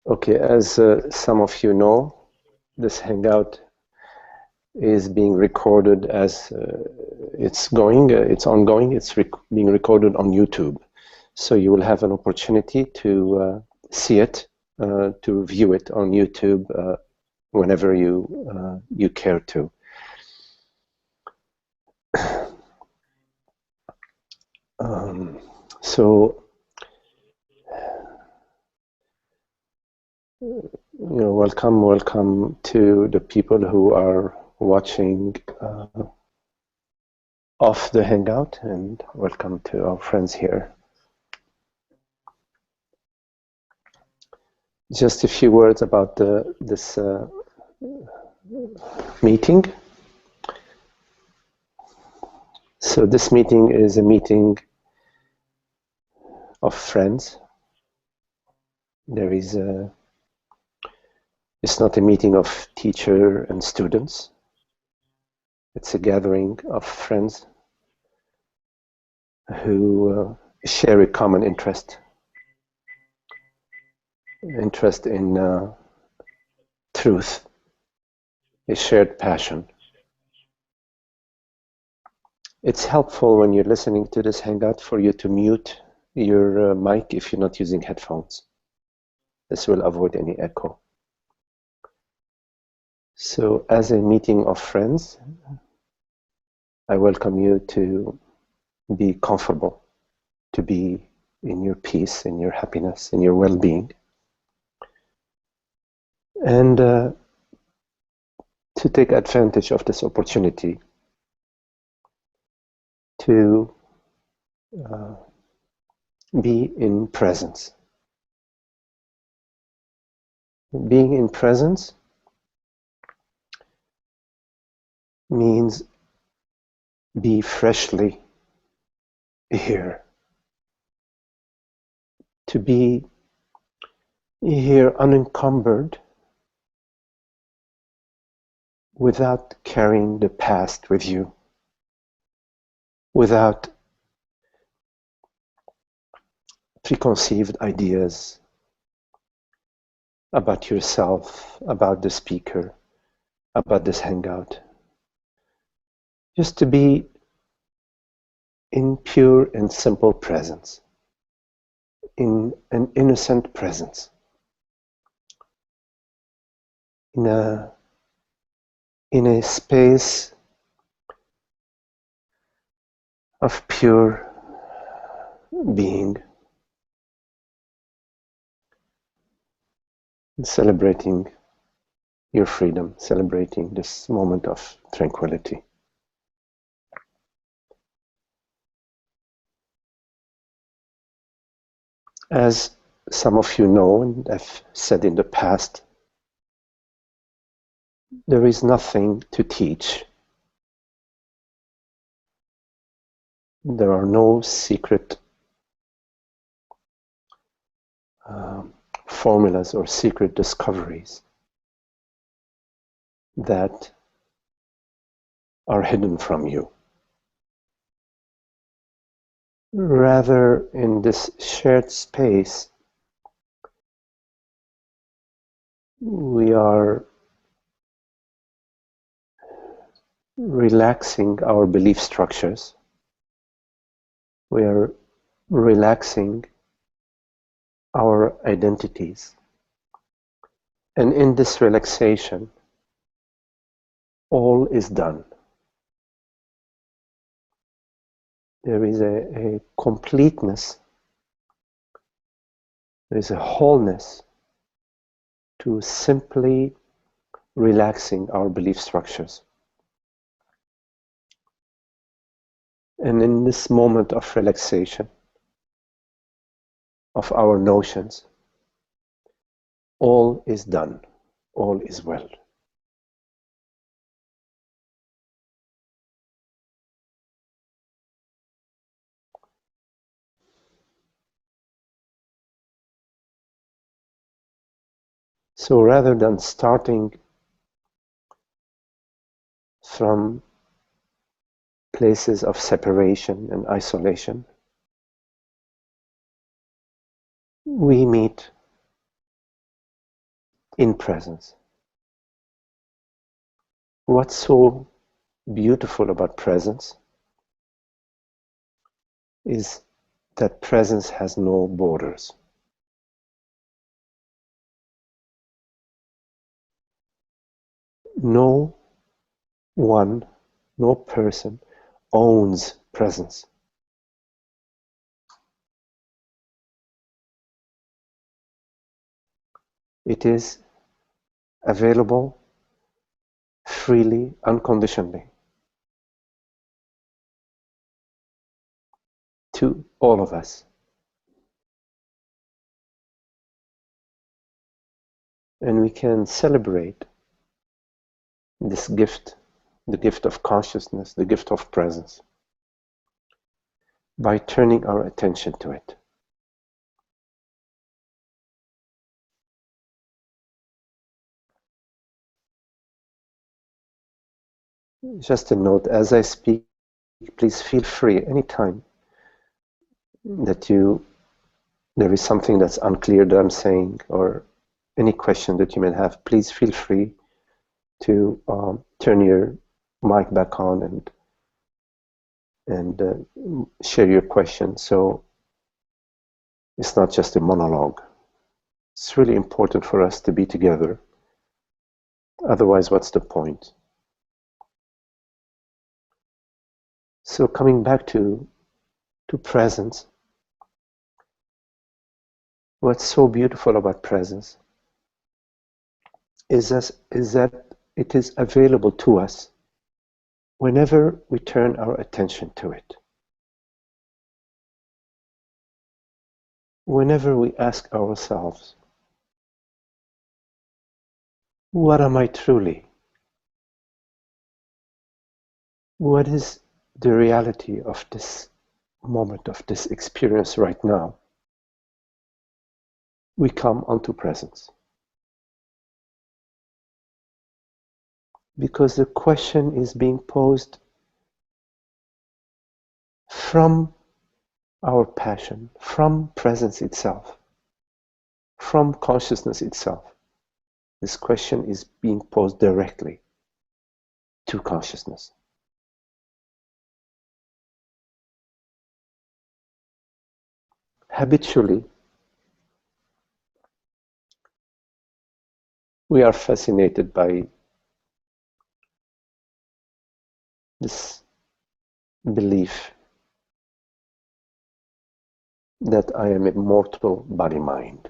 Okay, as some of you know, this Hangout is being recorded as it's ongoing, it's being recorded on YouTube. So you will have an opportunity to see it, to view it on YouTube whenever you care to. So, welcome to the people who are watching off the Hangout, and welcome to our friends here. Just a few words about this meeting. So this meeting is a meeting of friends. It's not a meeting of teacher and students. It's a gathering of friends who share a common interest in truth, a shared passion. It's helpful when you're listening to this Hangout for you to mute your mic if you're not using headphones. This will avoid any echo. So as a meeting of friends, I welcome you to be comfortable, to be in your peace, in your happiness, in your well-being, and to take advantage of this opportunity to be in presence. Being in presence means be freshly here. To be here unencumbered, without carrying the past with you, without preconceived ideas about yourself, about the speaker, about this Hangout. Just to be in pure and simple presence, in an innocent presence, in a space of pure being, celebrating your freedom, celebrating this moment of tranquility. As some of you know, and I've said in the past, there is nothing to teach. There are no secret formulas or secret discoveries that are hidden from you. Rather, in this shared space, we are relaxing our belief structures. We are relaxing our identities. And in this relaxation, all is done. There is a completeness, there is a wholeness to simply relaxing our belief structures. And in this moment of relaxation of our notions, all is done, all is well. So rather than starting from places of separation and isolation, we meet in presence. What's so beautiful about presence is that presence has no borders. No one, no person owns presence. It is available freely, unconditionally to all of us. And we can celebrate this gift, the gift of consciousness, the gift of presence, by turning our attention to it. Just a note, as I speak, please feel free anytime that there is something that's unclear that I'm saying, or any question that you may have, please feel free to turn your mic back on and share your question. So it's not just a monologue. It's really important for us to be together. Otherwise, what's the point? So coming back to presence, what's so beautiful about presence is that it is available to us whenever we turn our attention to it. Whenever we ask ourselves, what am I truly? What is the reality of this moment, of this experience right now? We come onto presence. Because the question is being posed from our passion, from presence itself, from consciousness itself. This question is being posed directly to consciousness. Habitually, we are fascinated by this belief that I am a mortal body-mind.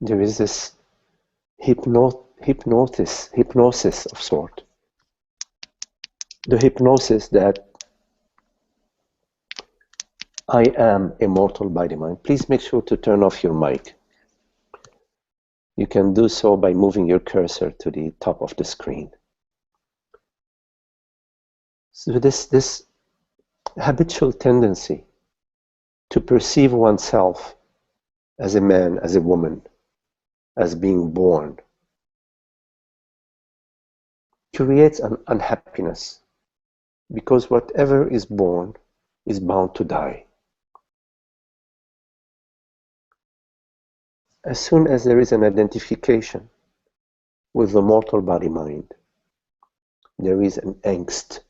There is this hypnosis of sort. The hypnosis that I am a mortal body-mind. Please make sure to turn off your mic. You can do so by moving your cursor to the top of the screen. So this habitual tendency to perceive oneself as a man, as a woman, as being born, creates an unhappiness, because whatever is born is bound to die. As soon as there is an identification with the mortal body-mind, there is an angst,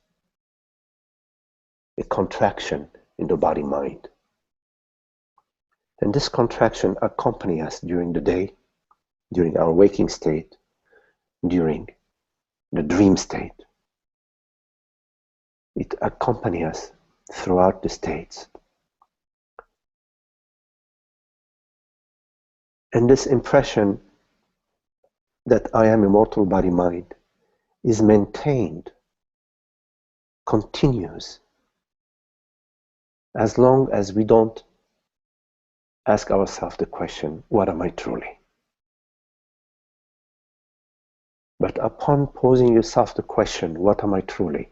a contraction in the body-mind. And this contraction accompanies us during the day, during our waking state, during the dream state. It accompanies us throughout the states. And this impression that I am a mortal body-mind is maintained, continues, as long as we don't ask ourselves the question, what am I truly? But upon posing yourself the question, what am I truly?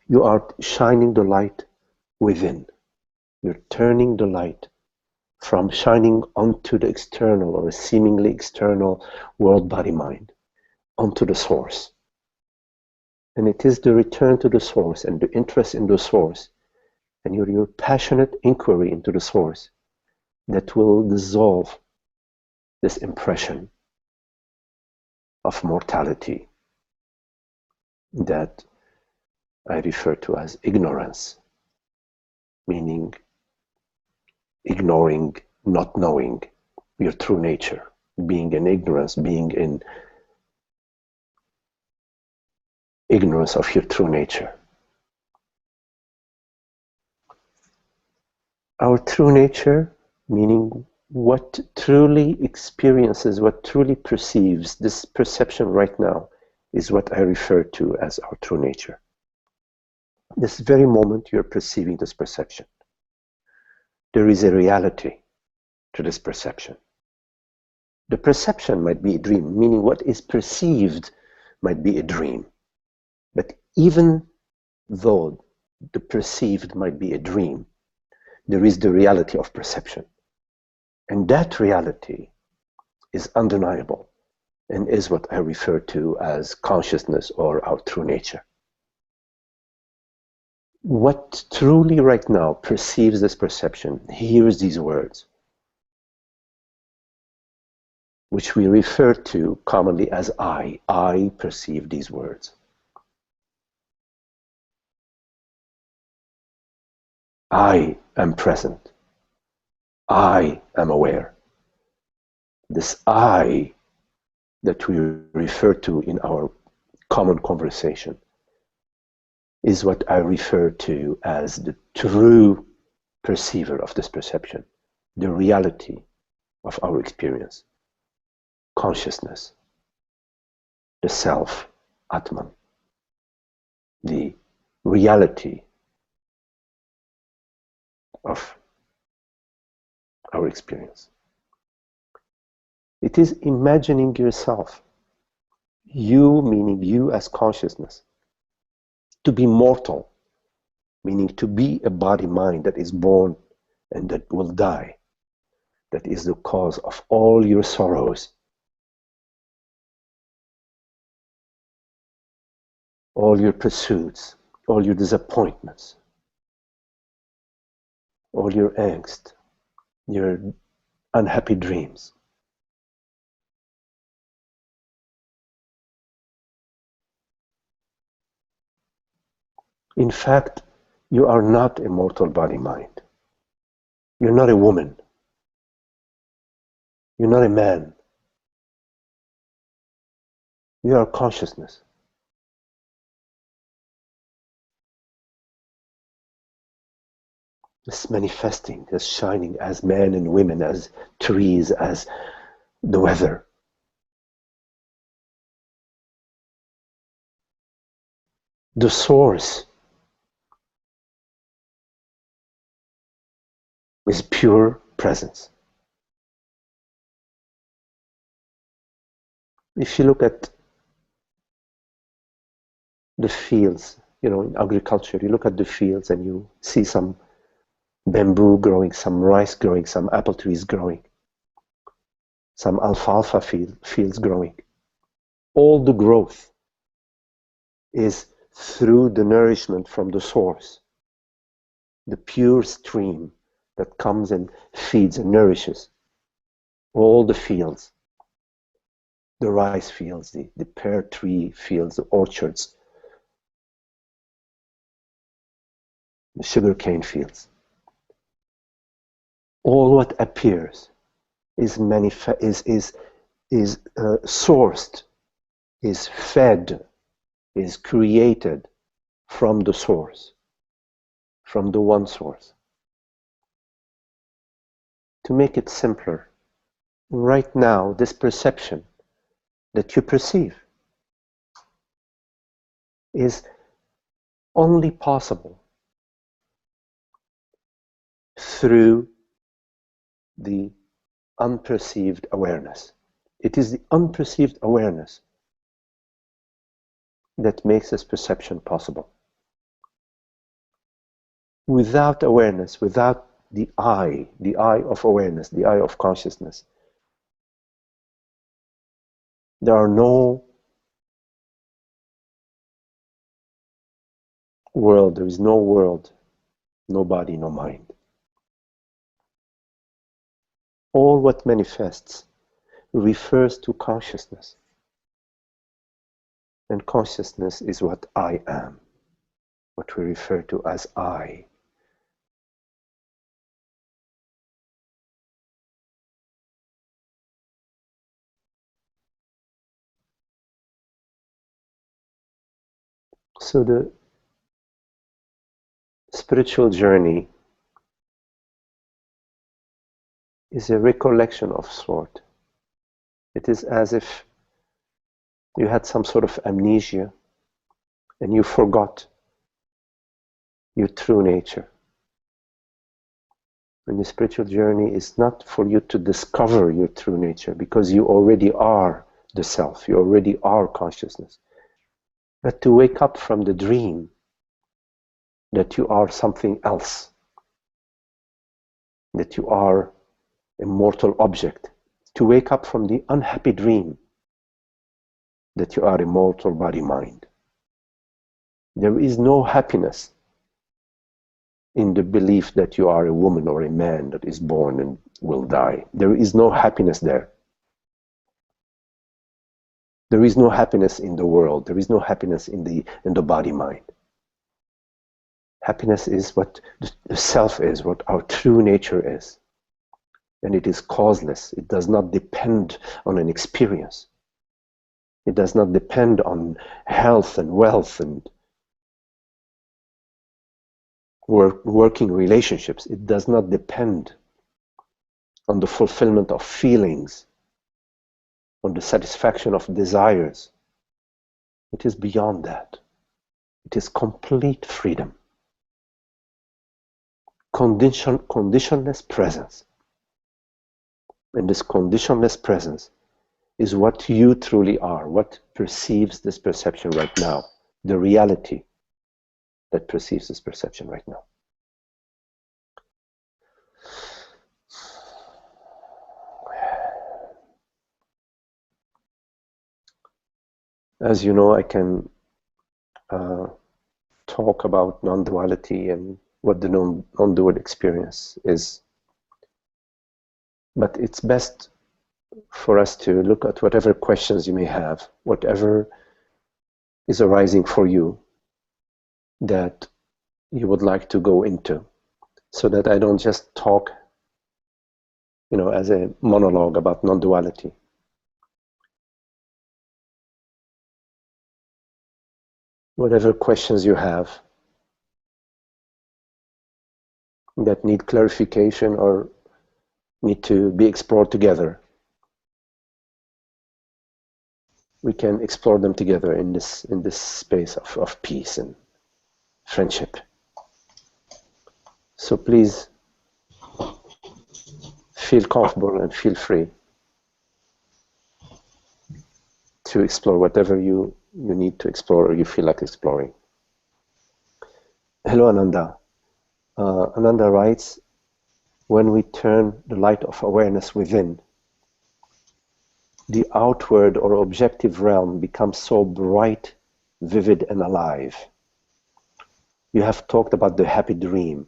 You are shining the light within. You're turning the light from shining onto the external or seemingly external world, body, mind, onto the source. And it is the return to the source and the interest in the source and your passionate inquiry into the source that will dissolve this impression of mortality that I refer to as ignorance, meaning ignoring, not knowing your true nature, being in ignorance, being in ignorance of your true nature. Our true nature, meaning what truly experiences, what truly perceives, this perception right now is what I refer to as our true nature. This very moment you're perceiving this perception, there is a reality to this perception. The perception might be a dream, meaning what is perceived might be a dream. But even though the perceived might be a dream, there is the reality of perception. And that reality is undeniable and is what I refer to as consciousness or our true nature. What truly right now perceives this perception hears these words, which we refer to commonly as I. I perceive these words. I am present. I am aware. This I that we refer to in our common conversation is what I refer to as the true perceiver of this perception, the reality of our experience, consciousness, the self, Atman, the reality of our experience. It is imagining yourself, you meaning you as consciousness, to be mortal, meaning to be a body-mind that is born and that will die, that is the cause of all your sorrows, all your pursuits, all your disappointments, all your angst, your unhappy dreams. In fact, you are not a mortal body-mind. You're not a woman. You're not a man. You are consciousness. This manifesting, this shining as men and women, as trees, as the weather. The source is pure presence. If you look at the fields, in agriculture, you look at the fields and you see some bamboo growing, some rice growing, some apple trees growing, some alfalfa fields growing. All the growth is through the nourishment from the source, the pure stream that comes and feeds and nourishes all the fields, the rice fields, the pear tree fields, the orchards, the sugarcane fields. All what appears is sourced, is fed, is created from the source, from the one source. To make it simpler, right now, this perception that you perceive is only possible through the unperceived awareness. It is the unperceived awareness that makes this perception possible. Without awareness, without the eye of awareness, the eye of consciousness, there are no world, there is no world, no body, no mind. All what manifests refers to consciousness. And consciousness is what I am, what we refer to as I. So the spiritual journey is a recollection of sort. It is as if you had some sort of amnesia and you forgot your true nature. And the spiritual journey is not for you to discover your true nature, because you already are the self, you already are consciousness. But to wake up from the dream that you are something else, that you are a mortal object, to wake up from the unhappy dream that you are a mortal body-mind. There is no happiness in the belief that you are a woman or a man that is born and will die. There is no happiness there. There is no happiness in the world. There is no happiness in the body-mind. Happiness is what the self is, what our true nature is. And it is causeless. It does not depend on an experience. It does not depend on health and wealth and working relationships. It does not depend on the fulfillment of feelings, on the satisfaction of desires. It is beyond that. It is complete freedom. Conditionless presence. And this conditionless presence is what you truly are, what perceives this perception right now, the reality that perceives this perception right now. As you know, I can talk about non-duality and what the non-dual experience is. But it's best for us to look at whatever questions you may have, whatever is arising for you that you would like to go into, so that I don't just talk, as a monologue about non-duality. Whatever questions you have that need clarification or need to be explored together, we can explore them together in this space of peace and friendship. So please feel comfortable and feel free to explore whatever you need to explore or you feel like exploring. Hello, Ananda. Ananda writes, when we turn the light of awareness within, the outward or objective realm becomes so bright, vivid, and alive. You have talked about the happy dream.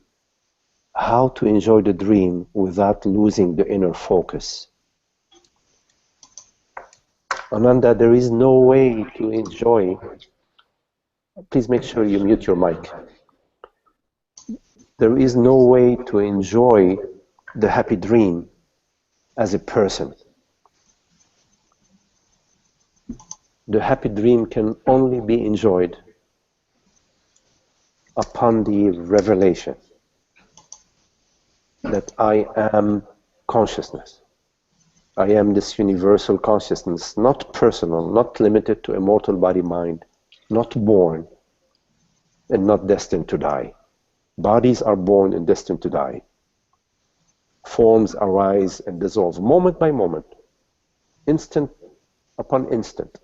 How to enjoy the dream without losing the inner focus? Ananda, there is no way to enjoy. Please make sure you mute your mic. There is no way to enjoy the happy dream as a person. The happy dream can only be enjoyed upon the revelation that I am consciousness. I am this universal consciousness, not personal, not limited to a mortal body-mind, not born and not destined to die. Bodies are born and destined to die. Forms arise and dissolve moment by moment, instant upon instant.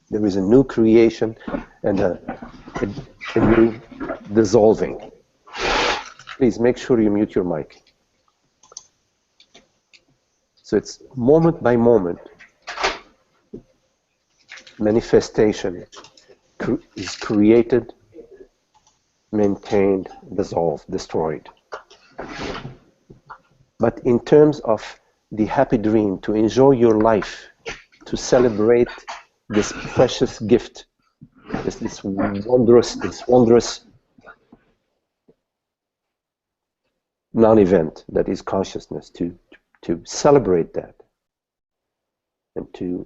There is a new creation and a new dissolving. Please make sure you mute your mic. So it's moment by moment manifestation is created, maintained, dissolved, destroyed. But in terms of the happy dream, to enjoy your life, to celebrate this precious gift, this wondrous non-event that is consciousness, to celebrate that, and to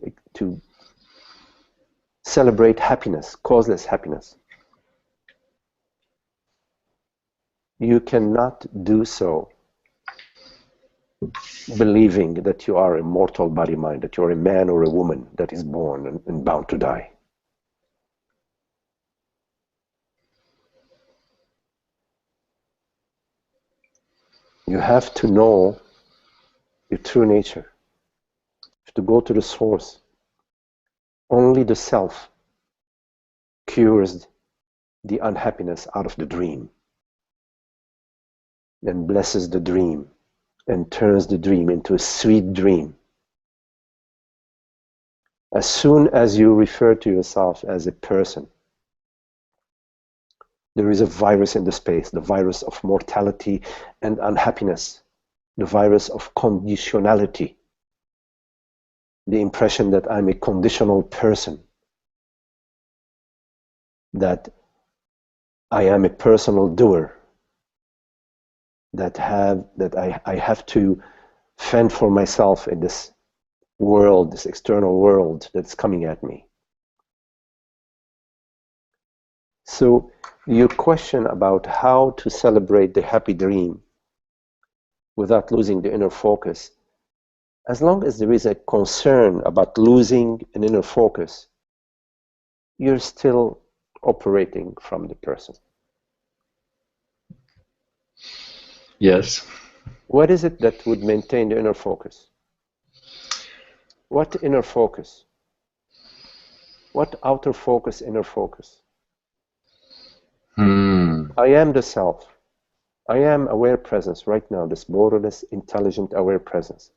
celebrate happiness, causeless happiness. You cannot do so believing that you are a mortal body-mind, that you're a man or a woman that is born and bound to die. You have to know your true nature. You have to go to the source. Only the self cures the unhappiness out of the dream, and blesses the dream, and turns the dream into a sweet dream. As soon as you refer to yourself as a person, there is a virus in the space, the virus of mortality and unhappiness, the virus of conditionality, the impression that I'm a conditional person, that I am a personal doer, that I have to fend for myself in this world, this external world that's coming at me. So your question about how to celebrate the happy dream without losing the inner focus, as long as there is a concern about losing an inner focus, you're still operating from the person. Yes. What is it that would maintain the inner focus? What inner focus? What outer focus, inner focus? I am the self. I am aware presence right now, this borderless, intelligent, aware presence.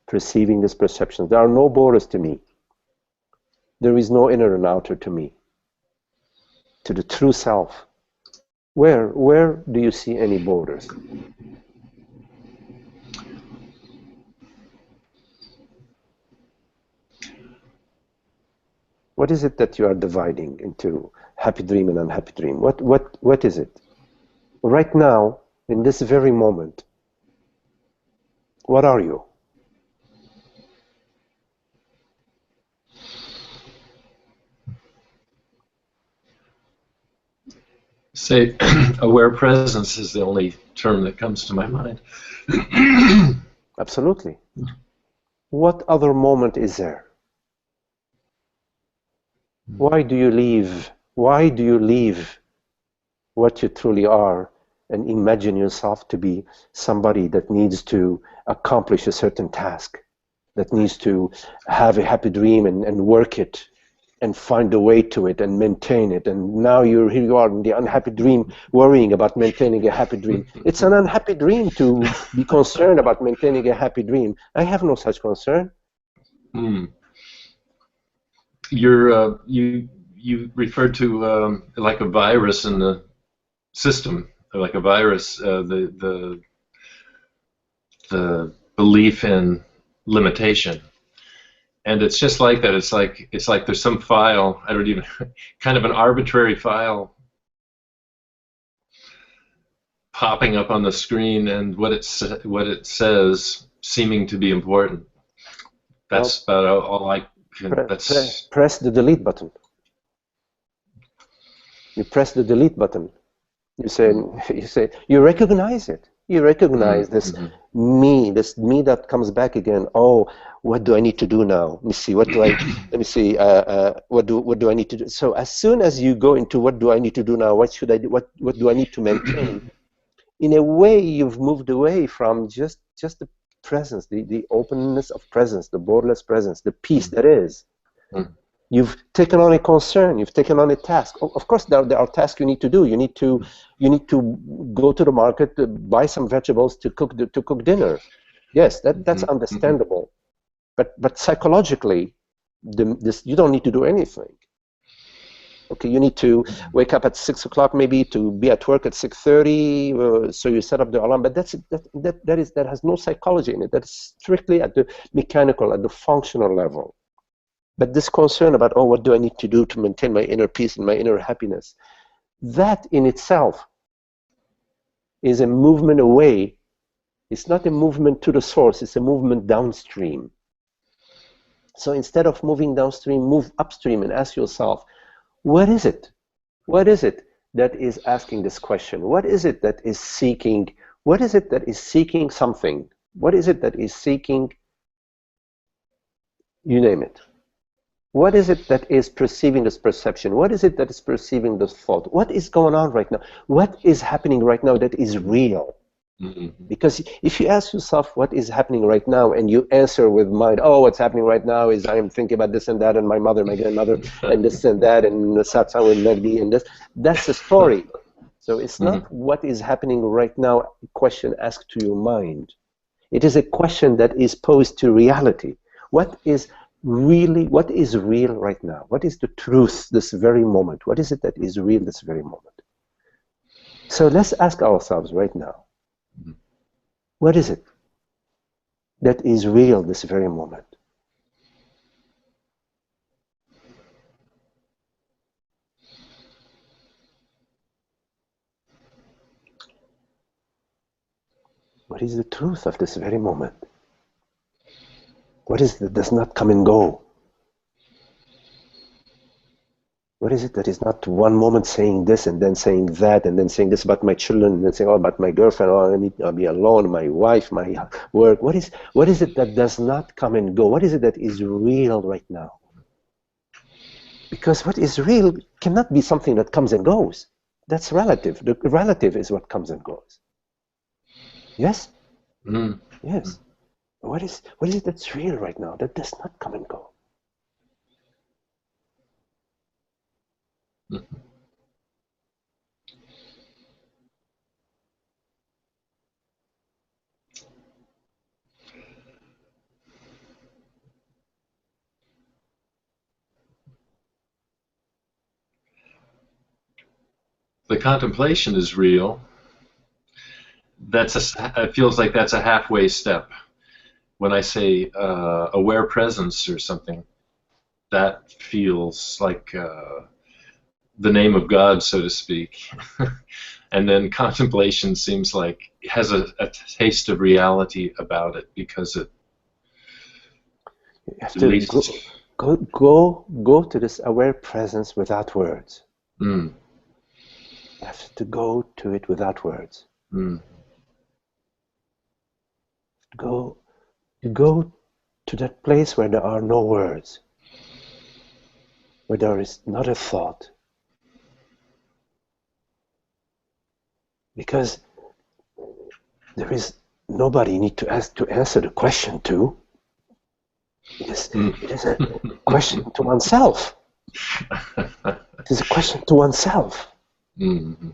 Perceiving this perception. There are no borders to me. There is no inner and outer to me. To the true self. Where do you see any borders? What is it that you are dividing into happy dream and unhappy dream? What is it? Right now, in this very moment, what are you? Say, aware presence is the only term that comes to my mind. Absolutely. What other moment is there? Why do you leave? Why do you leave what you truly are and imagine yourself to be somebody that needs to accomplish a certain task, that needs to have a happy dream and work it and find a way to it and maintain it, and now here you are in the unhappy dream worrying about maintaining a happy dream. It's an unhappy dream to be concerned about maintaining a happy dream. I have no such concern. You referred to like a virus in the system, like a virus, the belief in limitation, and it's just like that. It's like there's some file, I don't even, kind of an arbitrary file popping up on the screen, and what it says seeming to be important. That's about all I can. Press the delete button. You press the delete button. You recognize it. You recognize this me that comes back again. Oh, what do I need to do now? Let me see. What do I need to do? So as soon as you go into what do I need to do now? What should I do? What do I need to maintain? In a way, you've moved away from just the presence, the openness of presence, the borderless presence, the peace that is. You've taken on a concern. You've taken on a task. Of course, there are tasks you need to do. You need to go to the market, to buy some vegetables to cook dinner. Yes, that's understandable. But psychologically, you don't need to do anything. Okay, you need to wake up at 6 o'clock maybe to be at work at 6:30. So you set up the alarm, but that has no psychology in it. That's strictly at the mechanical, at the functional level. But this concern about, oh, what do I need to do to maintain my inner peace and my inner happiness? That in itself is a movement away. It's not a movement to the source, it's a movement downstream. So instead of moving downstream, move upstream and ask yourself, what is it? What is it that is asking this question? What is it that is seeking? What is it that is seeking something? What is it that is seeking, you name it? What is it that is perceiving this perception? What is it that is perceiving this thought? What is going on right now? What is happening right now that is real? Because if you ask yourself what is happening right now and you answer with mind, oh, what's happening right now is I am thinking about this and that and my mother, my grandmother, and this and that, and Satsang and Nagdi, and this, that's the story. So it's not what is happening right now a question asked to your mind. It is a question that is posed to reality. What is real right now? What is the truth this very moment? What is it that is real this very moment? So let's ask ourselves right now, what is it that is real this very moment? What is the truth of this very moment? What is it that does not come and go? What is it that is not one moment saying this and then saying that and then saying this about my children and then saying, oh, about my girlfriend, oh, I need to be alone, my wife, my work. What is it that does not come and go? What is it that is real right now? Because what is real cannot be something that comes and goes. That's relative. The relative is what comes and goes. Yes? Yes. What is it that's real right now that does not come and go? The contemplation is real. It feels like that's a halfway step. When I say aware presence or something, that feels like the name of God, so to speak. And then contemplation seems like it has a taste of reality about it because it. You have to go to this aware presence without words. You have to go to it without words. Go to that place where there are no words, where there is not a thought. Because there is nobody you need to ask to answer the question to. It is a question to oneself. It is a question to oneself. And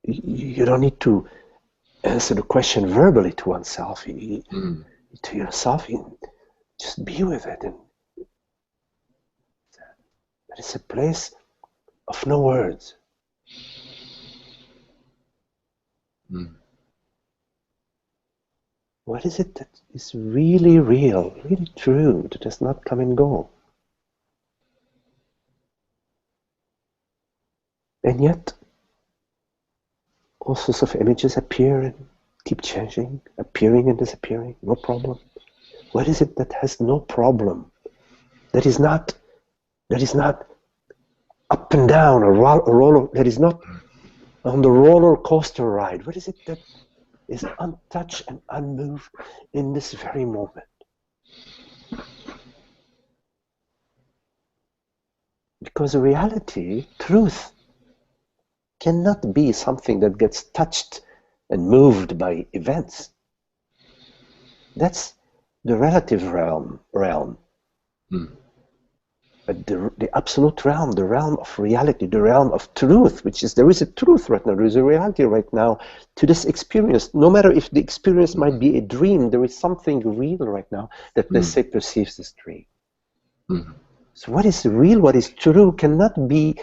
you don't need to answer the question verbally to oneself. To yourself, you just be with it. And that is a place of no words. What is it that is really real, really true, that does not come and go? And yet, all sorts of images appear and keep changing, appearing and disappearing, no problem. What is it that has no problem? That is not up and down, a roller, that is not on the roller coaster ride. What is it that is untouched and unmoved in this very moment? Because reality, truth, cannot be something that gets touched and moved by events. That's the relative realm. But the absolute realm, the realm of reality, the realm of truth, which is, there is a truth right now, there is a reality right now to this experience. No matter if the experience might be a dream, there is something real right now that, let's say, perceives this dream. So what is real, what is true, cannot be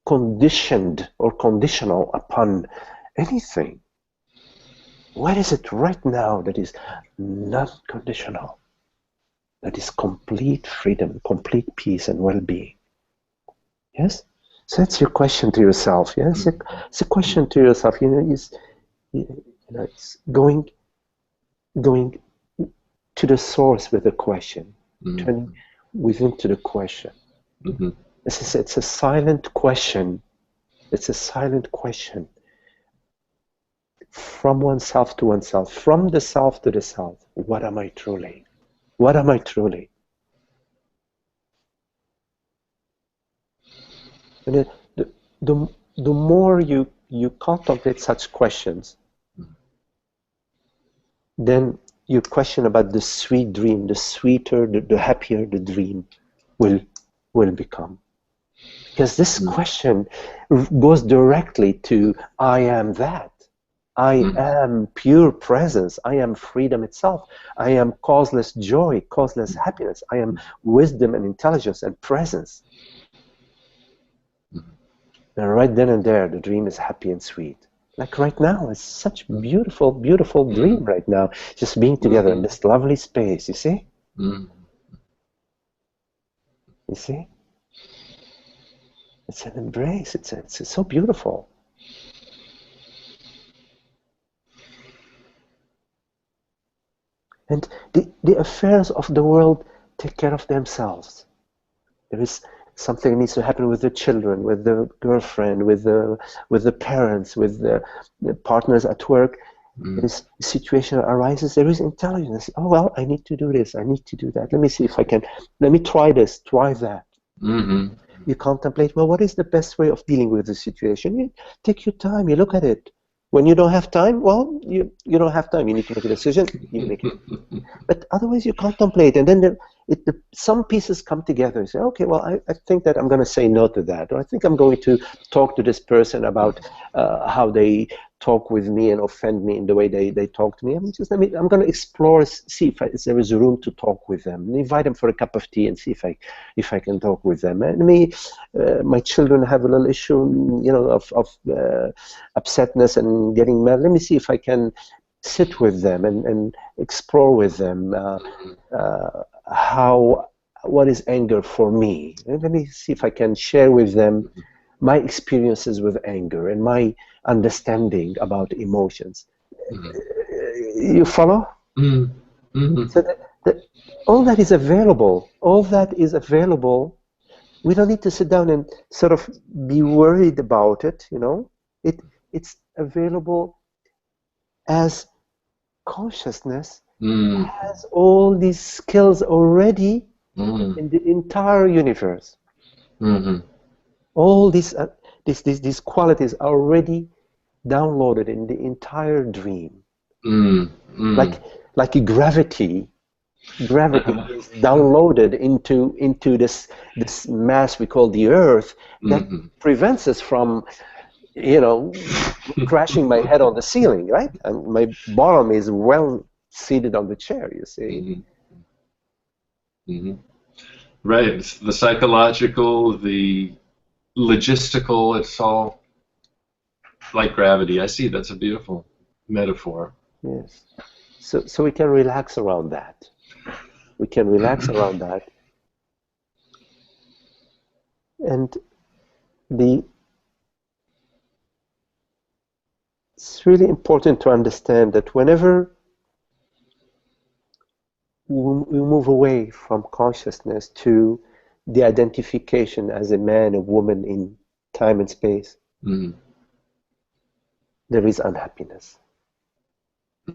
conditioned or conditional upon anything. What is it right now that is not conditional? That is complete freedom, complete peace and well-being. Yes? So that's your question to yourself. Yes, it's a question to yourself. It's going to the source with the question, turning within to the question. It's a silent question. It's a silent question from oneself to oneself, from the self to the self. What am I truly? What am I truly? And the more you contemplate such questions, then your question about the sweet dream, the sweeter, the happier the dream will become. Because this question goes directly to I am that. I am pure presence. I am freedom itself. I am causeless joy, causeless happiness. I am wisdom and intelligence and presence. And right then and there, the dream is happy and sweet. Like right now, it's such beautiful, beautiful dream right now. Just being together in this lovely space, you see? You see? It's an embrace. It's so beautiful. And the affairs of the world take care of themselves. There is something that needs to happen with the children, with the girlfriend, with the parents, with the partners at work. This situation arises, there is intelligence. Oh, well, I need to do this, I need to do that. Let me see if I can, let me try this, try that. You contemplate, well, what is the best way of dealing with the situation? You take your time, you look at it. When you don't have time, well, you don't have time. You need to make a decision, you make it. But otherwise you contemplate, and then some pieces come together. You say, okay, well, I think that I'm going to say no to that, or I think I'm going to talk to this person about how they talk with me and offend me in the way they talk to me. I'm going to explore, see if there is room to talk with them, and invite them for a cup of tea and see if I can talk with them. And my children have a little issue, of upsetness and getting mad. Let me see if I can sit with them and explore with them what is anger for me. And let me see if I can share with them my experiences with anger and my understanding about emotions. You follow? So all that is available. All that is available. We don't need to sit down and sort of be worried about it. It's available as consciousness has all these skills already in the entire universe. All these qualities are already downloaded in the entire dream. Like gravity is downloaded into this mass we call the Earth that prevents us from crashing my head on the ceiling, right? And my bottom is well seated on the chair, you see. Right. The psychological, the logistical, it's all like gravity. I see. That's a beautiful metaphor. Yes. So we can relax around that. We can relax around that. And it's really important to understand that whenever we move away from consciousness to the identification as a man, a woman in time and space, there is unhappiness.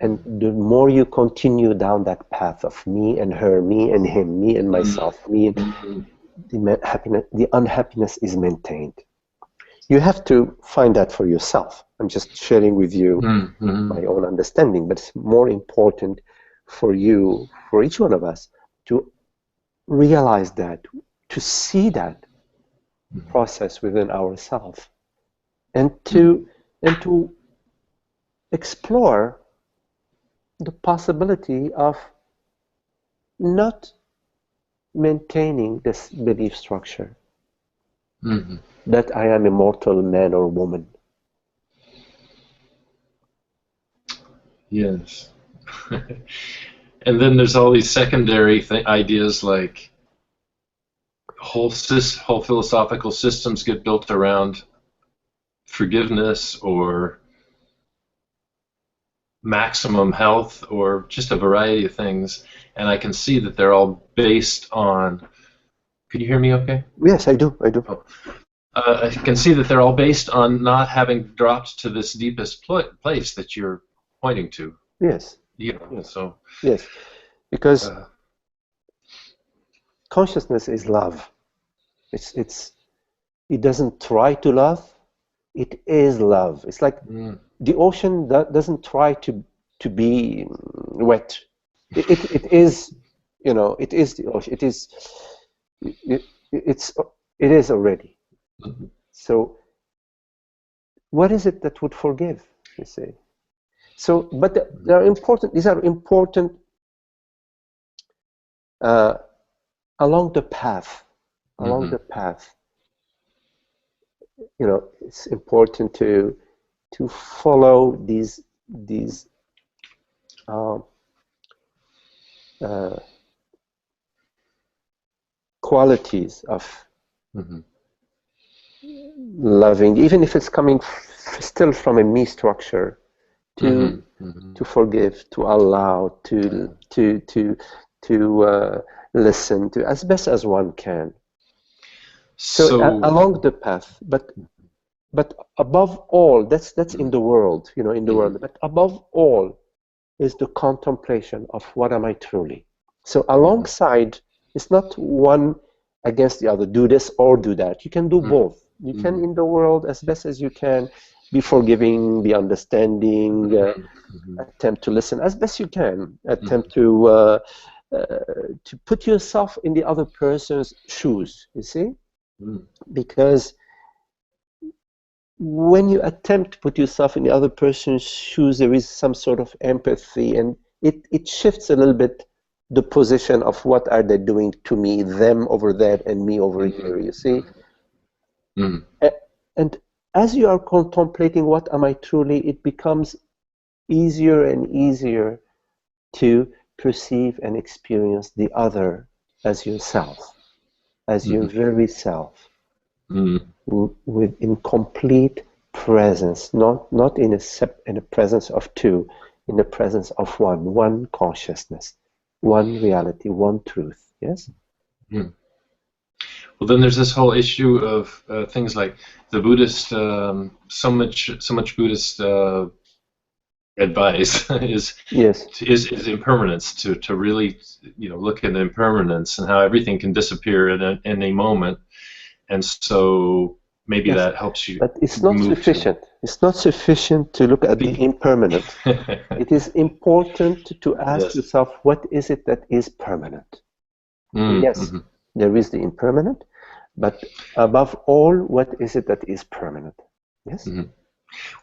And the more you continue down that path of me and her, me and him, me and myself, me and the unhappiness is maintained. You have to find that for yourself. I'm just sharing with you my own understanding, but it's more important for you, for each one of us, to realize that, to see that process within ourselves, and to explore the possibility of not maintaining this belief structure Mm-hmm. that I am a mortal man or woman. Yes. And then there's all these secondary ideas like whole philosophical systems get built around forgiveness or maximum health or just a variety of things, and I can see that they're all based on. Can you hear me okay? Yes, I do. I do. Oh. I can see that they're all based on not having dropped to this deepest place that you're pointing to. Yes. Yes. So. Yes, because consciousness is love. It doesn't try to love. It is love. It's like the ocean that doesn't try to be wet. It is, it is the ocean. It is already. Mm-hmm. So what is it that would forgive, you see? So, but they are important. These are important along the path. Along the path, it's important to follow these qualities of loving, even if it's coming still from a me structure, to forgive, to allow, to listen, to as best as one can. So along the path, but above all, that's in the world, in the world. But above all is the contemplation of what am I truly. So alongside, it's not one against the other. Do this or do that. You can do both. You can, in the world, as best as you can, be forgiving, be understanding, attempt to listen as best you can, attempt to put yourself in the other person's shoes, you see? Because when you attempt to put yourself in the other person's shoes, there is some sort of empathy, and it shifts a little bit the position of what are they doing to me, them over there and me over here, you see? And as you are contemplating what am I truly, it becomes easier and easier to perceive and experience the other as yourself, as your very self, in complete presence, not in a presence of two, in the presence of one consciousness, one reality, one truth. Yes. Well, then there's this whole issue of things like the Buddhist, so much Buddhist advice is impermanence, to really look at impermanence and how everything can disappear in a moment, and so maybe that helps you. But it's not sufficient. It's not sufficient to look at the impermanent. It is important to ask yourself, what is it that is permanent? Yes, there is the impermanent, but above all, what is it that is permanent? Yes.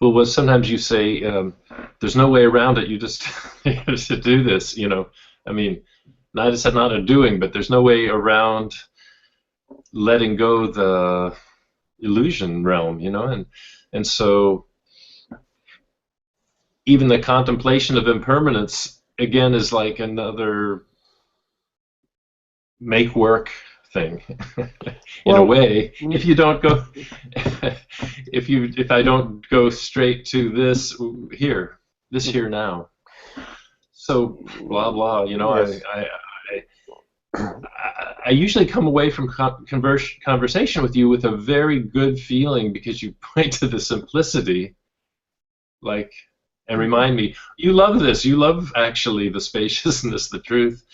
Well, sometimes you say there's no way around it. You just have to do this. I mean, not a doing, but there's no way around letting go the illusion realm. And so even the contemplation of impermanence again is like another make work thing in a way. If you don't go if I don't go straight to this here now, so blah blah, I usually come away from conversation with you with a very good feeling, because you point to the simplicity, and remind me, you love this, you love actually the spaciousness, the truth.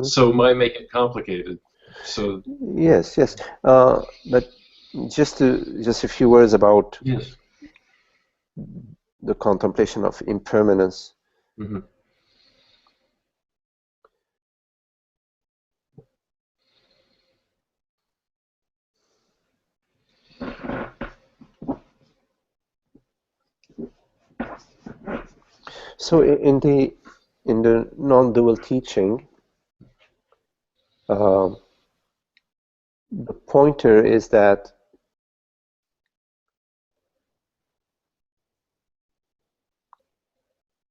So why make it complicated? So yes. But just a few words about the contemplation of impermanence. So in the non-dual teaching, the pointer is that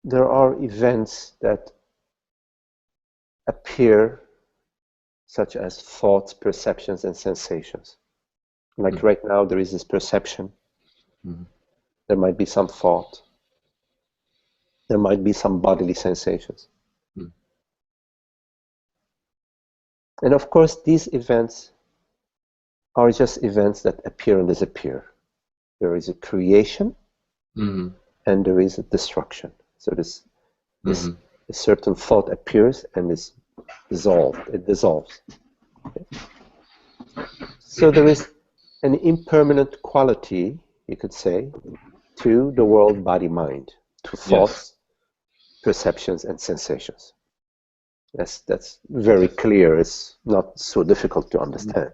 there are events that appear, such as thoughts, perceptions, and sensations. Like right now, there is this perception. There might be some thought. There might be some bodily sensations. And of course, these events are just events that appear and disappear. There is a creation and there is a destruction. So this a certain thought appears and is dissolved. It dissolves. Okay? So there is an impermanent quality, you could say, to the world, body, mind, to thoughts, perceptions, and sensations. That's very clear. It's not so difficult to understand.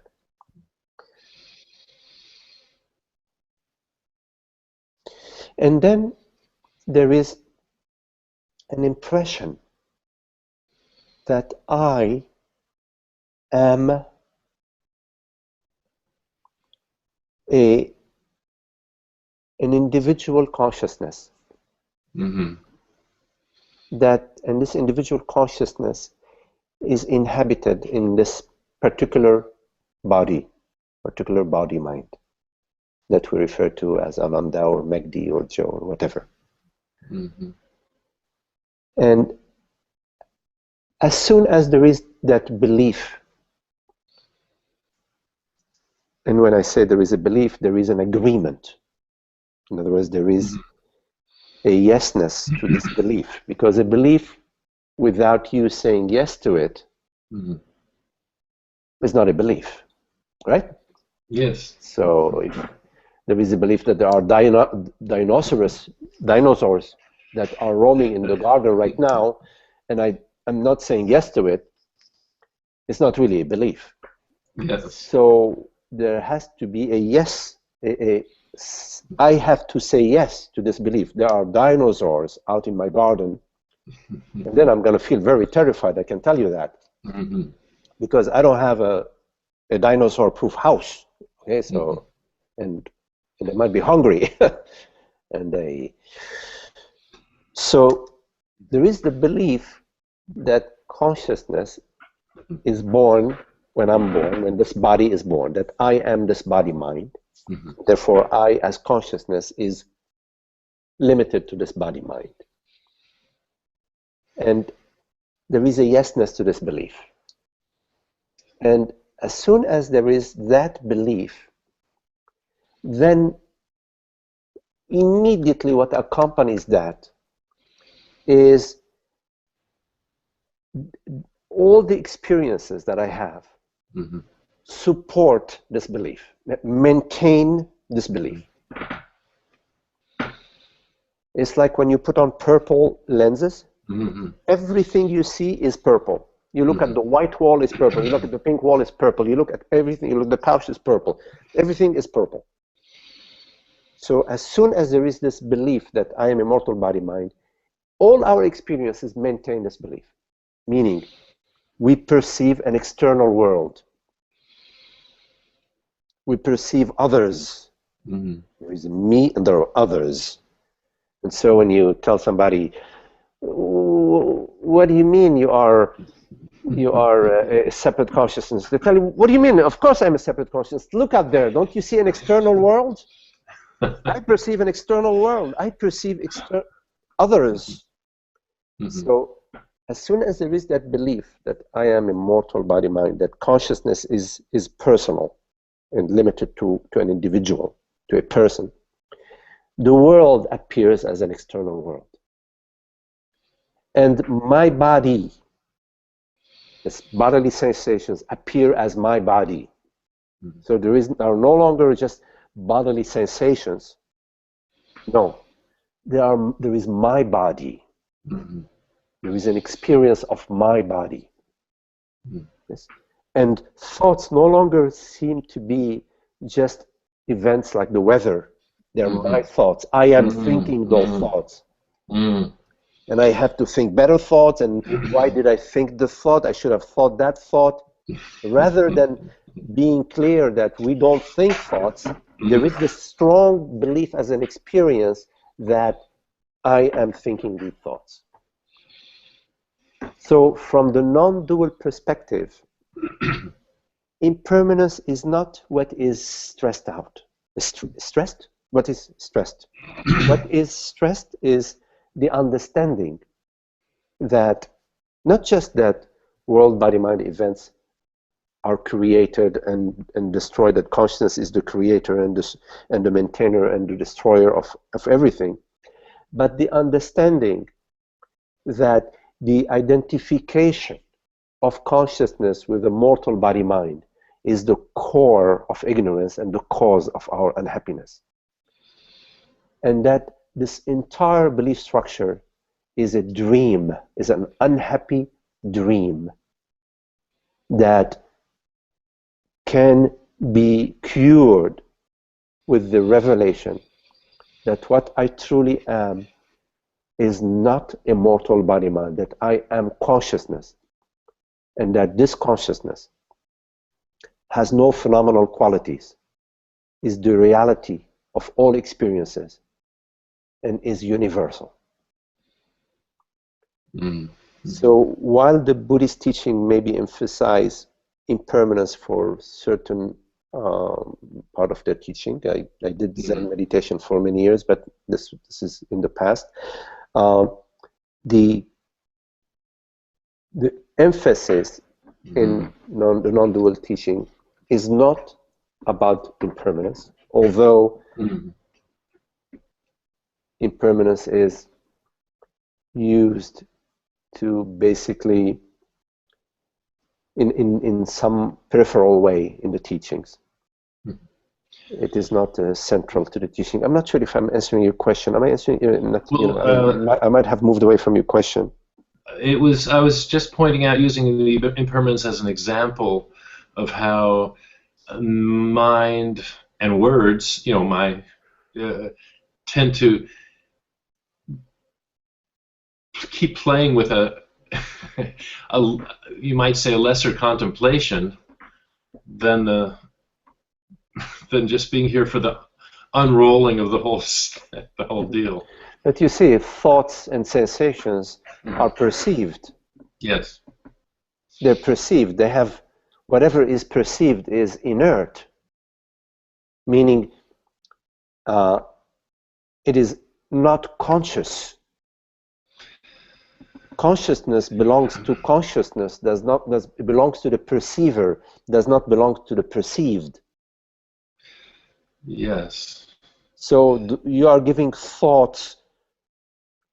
And then there is an impression that I am an individual consciousness. That, and this individual consciousness is inhabited in this particular body mind that we refer to as Ananda or Megdi or Joe or whatever. And as soon as there is that belief, and when I say there is a belief, there is an agreement. In other words, there is a yesness to this belief, because a belief without you saying yes to it is not a belief, right? Yes. So if there is a belief that there are dinosaurs that are roaming in the garden right now, and I'm not saying yes to it, it's not really a belief. Yes. So there has to be a yes. I have to say yes to this belief. There are dinosaurs out in my garden, and then I'm going to feel very terrified, I can tell you that, because I don't have a dinosaur-proof house. Okay, so and they might be hungry, and so there is the belief that consciousness is born when I'm born, when this body is born, that I am this body mind. Therefore, I, as consciousness, is limited to this body mind. And there is a yesness to this belief. And as soon as there is that belief, then immediately what accompanies that is all the experiences that I have support this belief, maintain this belief. It's like when you put on purple lenses, everything you see is purple. You look at the white wall, is purple. You look at the pink wall, is purple. You look at everything, you look at the couch, is purple. Everything is purple. So as soon as there is this belief that I am immortal body mind, all our experiences maintain this belief. Meaning, we perceive an external world. We perceive others. There is me and there are others. And so when you tell somebody, what do you mean you are a separate consciousness? They tell you, what do you mean? Of course I'm a separate consciousness. Look out there. Don't you see an external world? I perceive an external world. I perceive others. So as soon as there is that belief that I am immortal body mind, that consciousness is personal and limited to an individual, to a person, the world appears as an external world. And my body, its bodily sensations appear as my body. So there are no longer just bodily sensations. No, there is my body. There is an experience of my body. Yes. And thoughts no longer seem to be just events like the weather. They're my thoughts. I am thinking those thoughts. And I have to think better thoughts, and why did I think the thought? I should have thought that thought. Rather than being clear that we don't think thoughts, there is this strong belief as an experience that I am thinking these thoughts. So from the non-dual perspective, impermanence is not what is stressed out. Stressed? What is stressed? What is stressed is the understanding that not just that world, body, mind events are created and destroyed, that consciousness is the creator and the maintainer and the destroyer of everything, but the understanding that the identification of consciousness with the mortal body mind is the core of ignorance and the cause of our unhappiness. And that this entire belief structure is a dream, is an unhappy dream that can be cured with the revelation that what I truly am is not a mortal body mind, that I am consciousness, and that this consciousness has no phenomenal qualities, is the reality of all experiences, and is universal. So while the Buddhist teaching maybe emphasize impermanence for certain part of their teaching, I did Zen meditation for many years, but this is in the past. The emphasis in the non-dual teaching is not about impermanence, although impermanence is used to basically in some peripheral way in the teachings. It is not central to the teaching. I'm not sure if I'm answering your question. Am I answering? I might have moved away from your question. I was just pointing out, using the impermanence as an example of how mind and words, tend to keep playing with you might say a lesser contemplation than just being here for the unrolling of the whole deal. But you see, thoughts and sensations are perceived. Yes. They're perceived. They have, whatever is perceived is inert, meaning it is not conscious. Consciousness belongs to consciousness, it belongs to the perceiver, does not belong to the perceived. Yes. So you are giving thoughts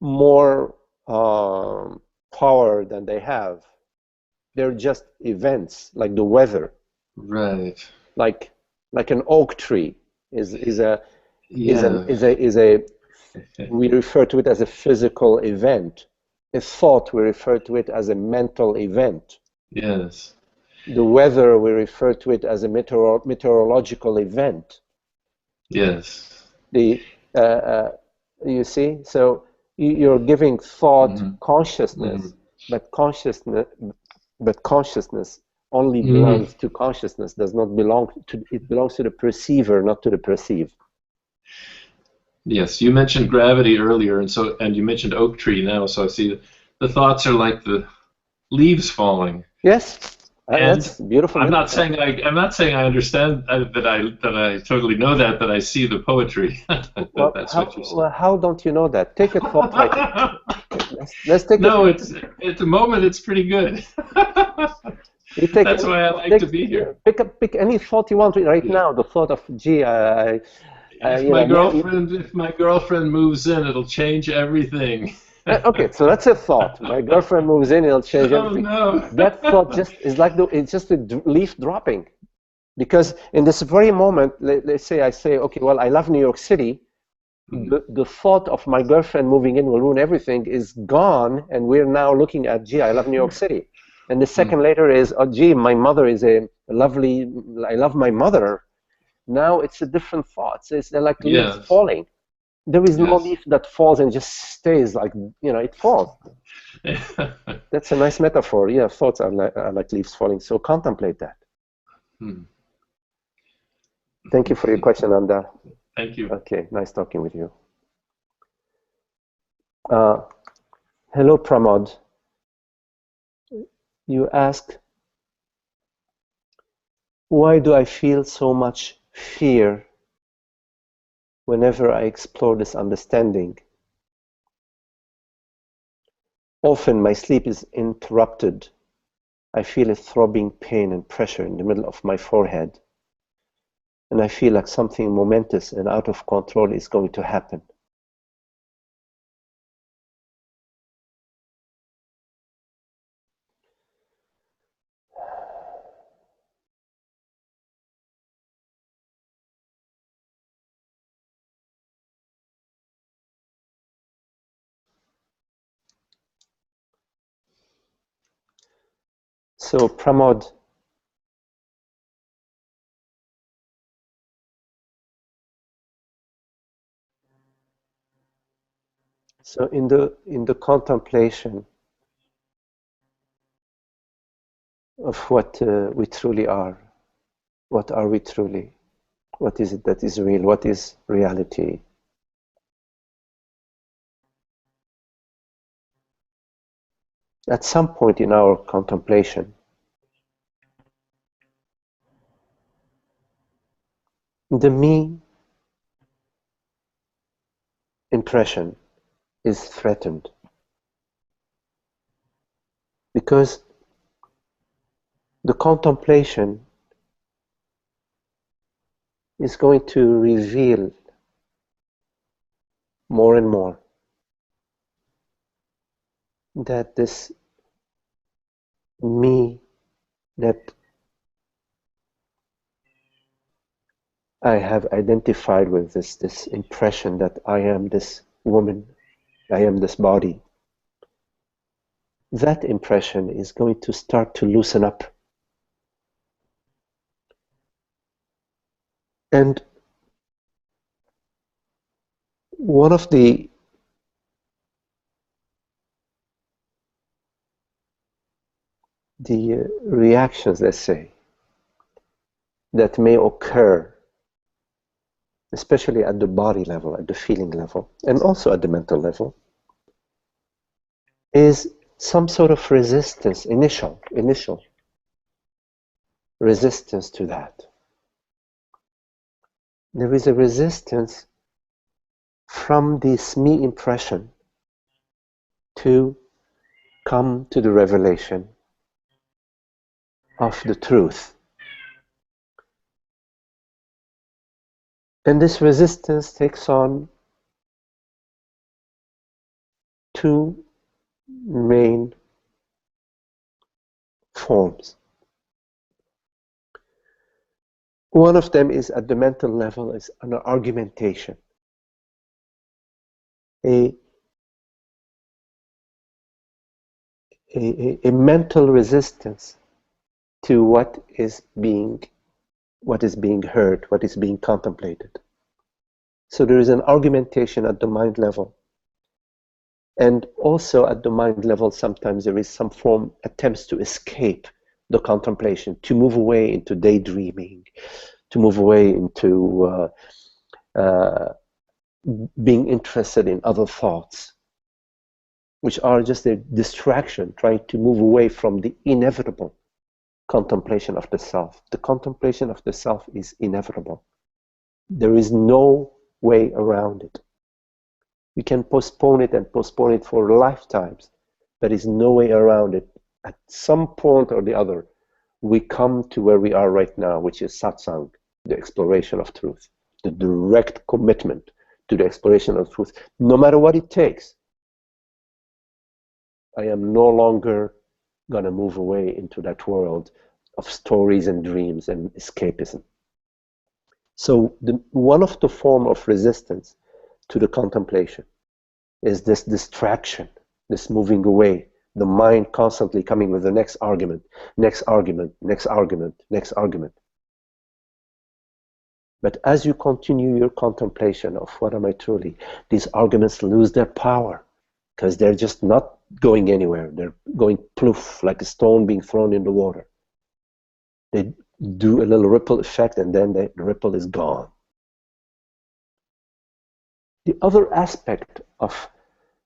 more power than they have. They're just events, like the weather. Right. Like an oak tree is a we refer to it as a physical event. A thought, we refer to it as a mental event. Yes. The weather, we refer to it as a meteorological event. Yes. You see, so you're giving thought consciousness, but consciousness only belongs to consciousness. Does not belong to it. Belongs to the perceiver, not to the perceived. Yes, you mentioned gravity earlier, and you mentioned oak tree now. So I see the thoughts are like the leaves falling. Yes, that's beautiful. I'm not saying I understand that I totally know that, but I see the poetry. How don't you know that? Take a thought like let's take. No, at the moment it's pretty good. That's why I like to be here. Pick any thought you want right now. The thought of, gee, if my girlfriend moves in, it'll change everything. Okay, so that's a thought. My girlfriend moves in, it'll change everything. Oh no! That thought just is like it's just a leaf dropping, because in this very moment, let's say I say, okay, well, I love New York City. The thought of my girlfriend moving in will ruin everything is gone, and we're now looking at, gee, I love New York City. And the second later is, oh, gee, my mother is I love my mother. Now it's a different thought. So they're like leaves falling. There is no leaf that falls and just stays like, it falls. That's a nice metaphor. Yeah, thoughts are like leaves falling. So contemplate that. Thank you for your question, Ananda. Thank you. Okay, nice talking with you. Hello, Pramod. You ask, why do I feel so much fear whenever I explore this understanding? Often my sleep is interrupted. I feel a throbbing pain and pressure in the middle of my forehead, and I feel like something momentous and out of control is going to happen. So, Pramod, so in the contemplation of what we truly are, what are we truly? What is it that is real? What is reality? At some point in our contemplation, the me impression is threatened because the contemplation is going to reveal more and more that this me that I have identified with, this impression that I am this woman, I am this body, that impression is going to start to loosen up. And one of the reactions, let's say, that may occur, especially at the body level, at the feeling level, and also at the mental level, is some sort of resistance, initial resistance to that. There is a resistance from this me impression to come to the revelation of the truth. And this resistance takes on two main forms. One of them is at the mental level, is an argumentation, a mental resistance to what is being heard, what is being contemplated. So there is an argumentation at the mind level. And also at the mind level, sometimes there is some form attempts to escape the contemplation, to move away into daydreaming, to move away into being interested in other thoughts, which are just a distraction, trying to move away from the inevitable contemplation of the self. The contemplation of the self is inevitable. There is no way around it. We can postpone it and postpone it for lifetimes. There is no way around it. At some point or the other, we come to where we are right now, which is satsang, the exploration of truth, the direct commitment to the exploration of truth, no matter what it takes. I am no longer going to move away into that world of stories and dreams and escapism. So one of the form of resistance to the contemplation is this distraction, this moving away, the mind constantly coming with the next argument, next argument, next argument, next argument. But as you continue your contemplation of what am I truly, these arguments lose their power because they're just not going anywhere. They're going ploof, like a stone being thrown in the water. They do a little ripple effect, and then the ripple is gone. The other aspect of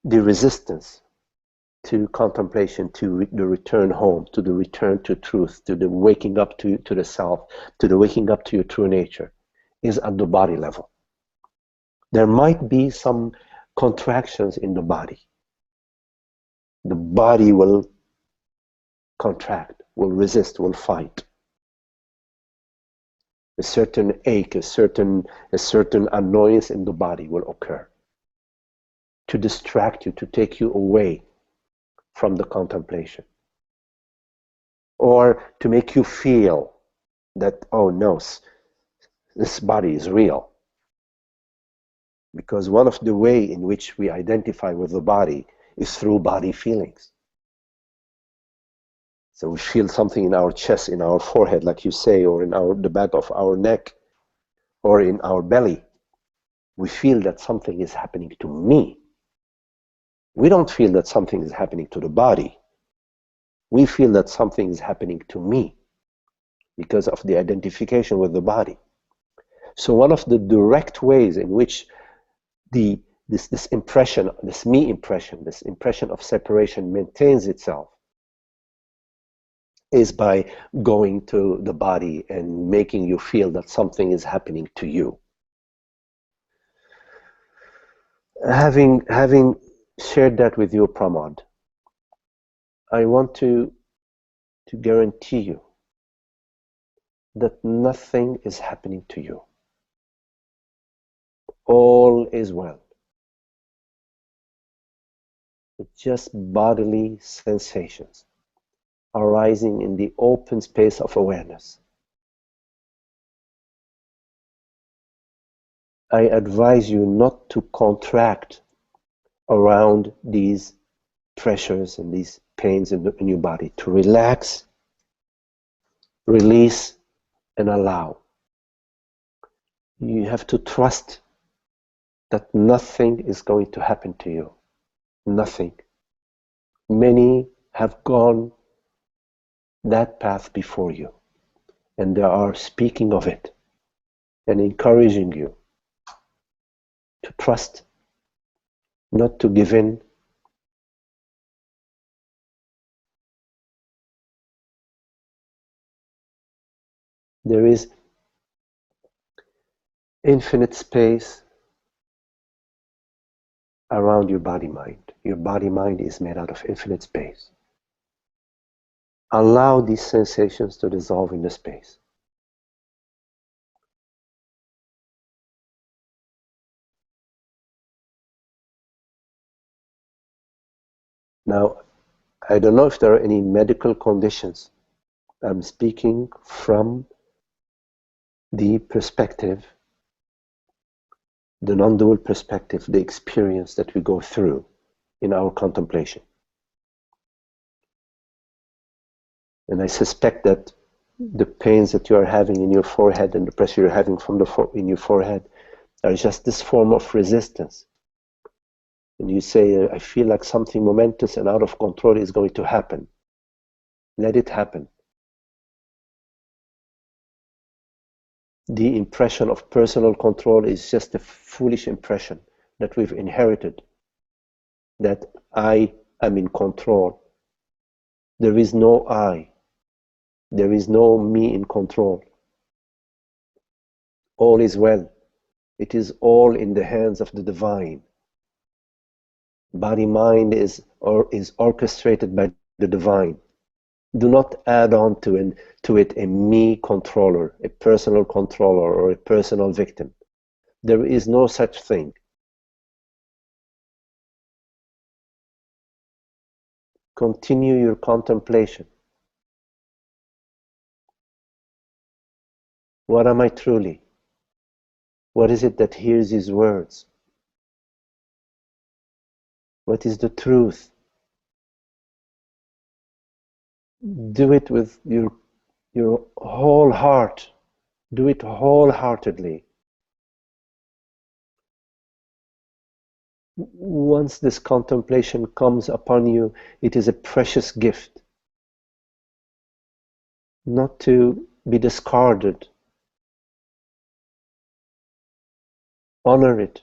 the resistance to contemplation, to the return home, to the return to truth, to the waking up to the self, to the waking up to your true nature, is at the body level. There might be some contractions in the body. The body will contract, will resist, will fight. A certain ache, a certain annoyance in the body will occur to distract you, to take you away from the contemplation, or to make you feel that, oh no, this body is real. Because one of the ways in which we identify with the body is through body feelings. So we feel something in our chest, in our forehead, like you say, or in the back of our neck, or in our belly. We feel that something is happening to me. We don't feel that something is happening to the body. We feel that something is happening to me because of the identification with the body. So one of the direct ways in which this impression, this me impression, this impression of separation maintains itself is by going to the body and making you feel that something is happening to you. Having shared that with you, Pramod, I want to guarantee you that nothing is happening to you. All is well. It's just bodily sensations arising in the open space of awareness. I advise you not to contract around these pressures and these pains in your body, to relax, release, and allow. You have to trust that nothing is going to happen to you. Nothing. Many have gone that path before you, and they are speaking of it and encouraging you to trust, not to give in. There is infinite space around your body-mind. Your body-mind is made out of infinite space. Allow these sensations to dissolve in the space. Now, I don't know if there are any medical conditions. I'm speaking from the perspective, the non-dual perspective, the experience that we go through in our contemplation. And I suspect that the pains that you are having in your forehead and the pressure you're having from in your forehead are just this form of resistance. And you say, I feel like something momentous and out of control is going to happen. Let it happen. The impression of personal control is just a foolish impression that we've inherited, that I am in control. There is no I. There is no me in control. All is well. It is all in the hands of the divine. Body-mind is orchestrated by the divine. Do not add on to it a me controller, a personal controller, or a personal victim. There is no such thing. Continue your contemplation. What am I truly? What is it that hears these words? What is the truth? Do it with your whole heart. Do it wholeheartedly. Once this contemplation comes upon you, it is a precious gift. Not to be discarded. Honor it.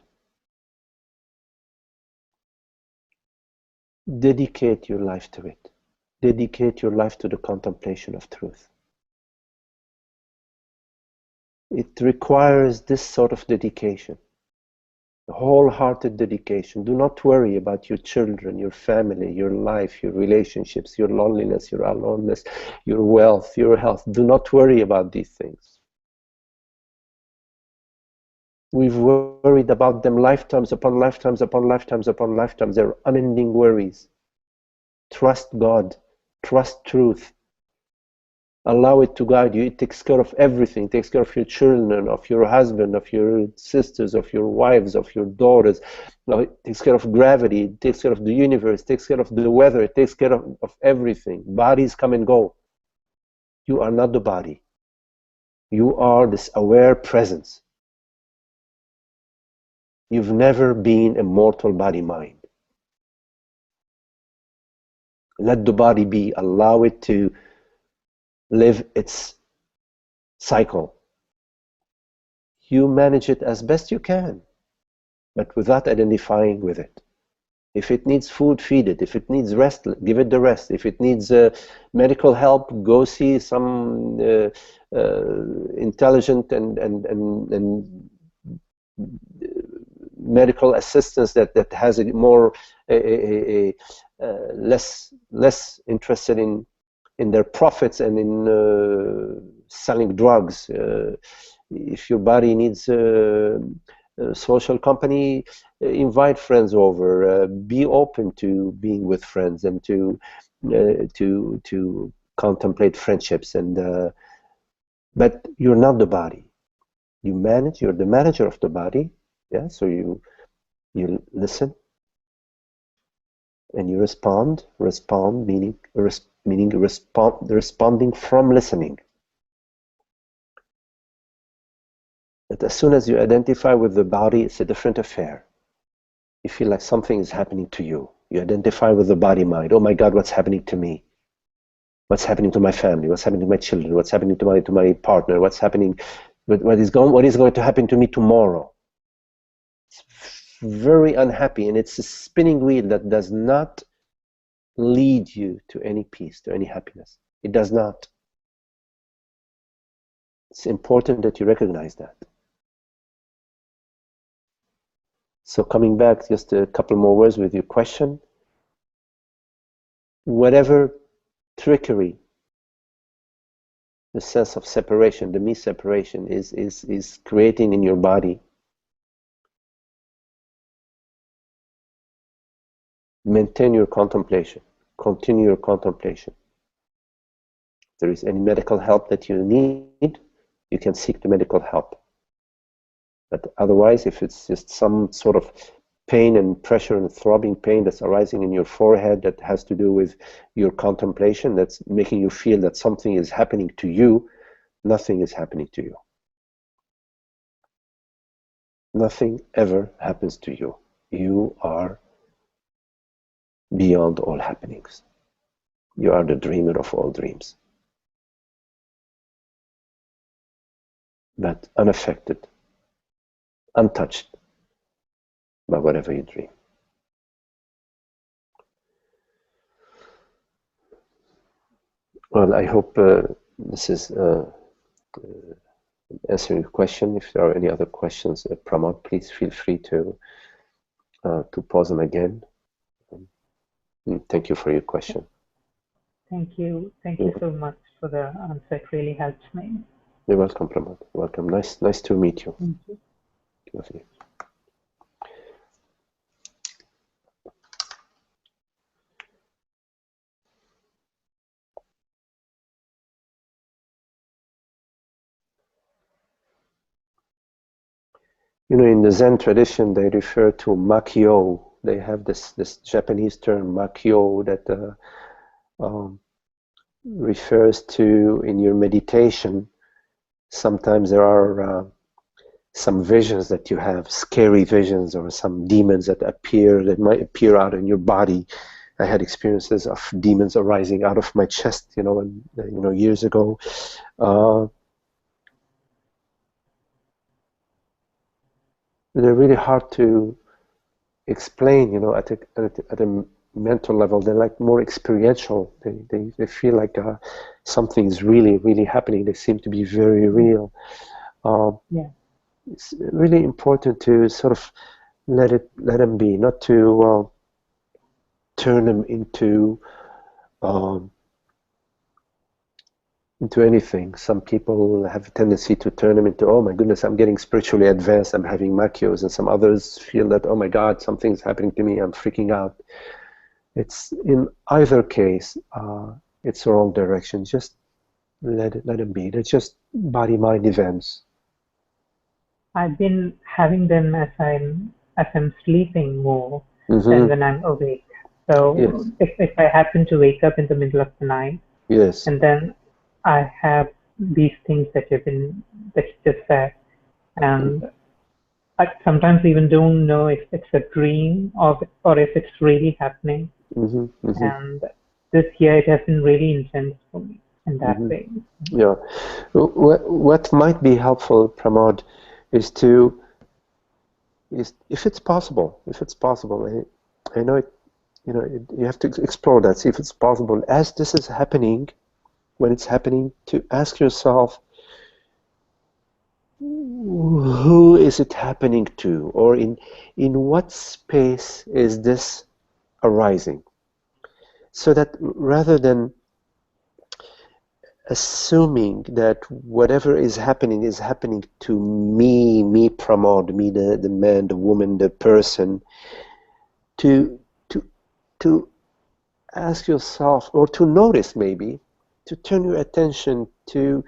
Dedicate your life to it. Dedicate your life to the contemplation of truth. It requires this sort of dedication, wholehearted dedication. Do not worry about your children, your family, your life, your relationships, your loneliness, your aloneness, your wealth, your health. Do not worry about these things. We've worried about them lifetimes upon lifetimes upon lifetimes upon lifetimes. They're unending worries. Trust God. Trust truth. Allow it to guide you. It takes care of everything. It takes care of your children, of your husband, of your sisters, of your wives, of your daughters. It takes care of gravity. It takes care of the universe. It takes care of the weather. It takes care of everything. Bodies come and go. You are not the body. You are this aware presence. You've never been a mortal body-mind. Let the body be. Allow it to live its cycle. You manage it as best you can, but without identifying with it. If it needs food, feed it. If it needs rest, give it the rest. If it needs medical help, go see some intelligent and medical assistance that has a more less interested in their profits and in selling drugs. If your body needs a social company, invite friends over. Be open to being with friends and to contemplate friendships. And but you're not the body. You manage. You're the manager of the body. Yeah. So you listen and you respond. Respond meaning responding from listening. But as soon as you identify with the body, it's a different affair. You feel like something is happening to you. You identify with the body mind. Oh my God, what's happening to me? What's happening to my family? What's happening to my children? What's happening to my partner? What's happening? What is going to happen to me tomorrow? It's very unhappy, and it's a spinning wheel that does not lead you to any peace, to any happiness. It does not. It's important that you recognize that. So coming back, just a couple more words with your question. Whatever trickery, the sense of separation, the me separation is creating in your body, maintain your contemplation. Continue your contemplation. If there is any medical help that you need, you can seek the medical help. But otherwise, if it's just some sort of pain and pressure and throbbing pain that's arising in your forehead that has to do with your contemplation, that's making you feel that something is happening to you, nothing is happening to you. Nothing ever happens to you. You are beyond all happenings. You are the dreamer of all dreams. But unaffected, untouched by whatever you dream. Well, I hope this is answering your question. If there are any other questions, Pramod, please feel free to pose them again. Thank you for your question. Thank you. Thank you so much for the answer. It really helps me. You're welcome, Pramod. Welcome. Nice to meet you. Thank you. Lovely. You know, in the Zen tradition, they refer to makyo. They have this Japanese term makyo that refers to, in your meditation, sometimes there are some visions that you have, scary visions, or some demons that might appear out in your body. I had experiences of demons arising out of my chest, years ago. they're really hard to explain, you know, at a mental level. They're like more experiential. They feel like something's really, really happening. They seem to be very real. Yeah. It's really important to sort of let them be, not to turn them into anything. Some people have a tendency to turn them into, oh my goodness, I'm getting spiritually advanced, I'm having makyos, and some others feel that, oh my God, something's happening to me, I'm freaking out. It's in either case, it's the wrong direction. Just let them be. They're just body-mind events. I've been having them as I'm sleeping more Mm-hmm. than when I'm awake. So Yes. if I happen to wake up in the middle of the night, Yes. and then I have these things that you just said, and I sometimes even don't know if it's a dream or if it's really happening. Mm-hmm. Mm-hmm. And this year it has been really intense for me in that Mm-hmm. way. Yeah. What might be helpful, Pramod, is if it's possible, I know it, you know, you have to explore that, see if it's possible, as this is happening, when it's happening, to ask yourself, who is it happening to, or in what space is this arising? So that rather than assuming that whatever is happening to me Pramod, me the man, the woman, the person, to to ask yourself, or to notice, maybe to turn your attention to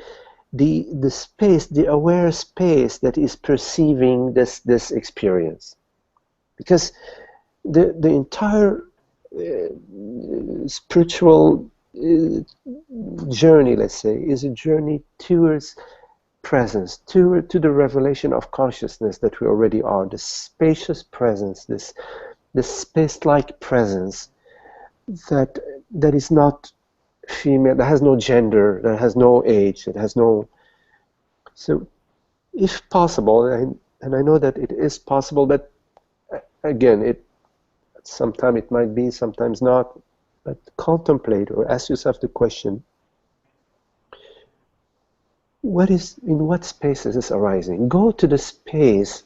the space, the aware space that is perceiving this experience. Because the entire spiritual journey, let's say, is a journey towards presence, to the revelation of consciousness that we already are, the spacious presence, this space-like presence that is not female, that has no gender, that has no age, that has no. So, if possible, and I know that it is possible, but again, sometimes it might be, sometimes not, but contemplate or ask yourself the question, in what space is this arising? Go to the space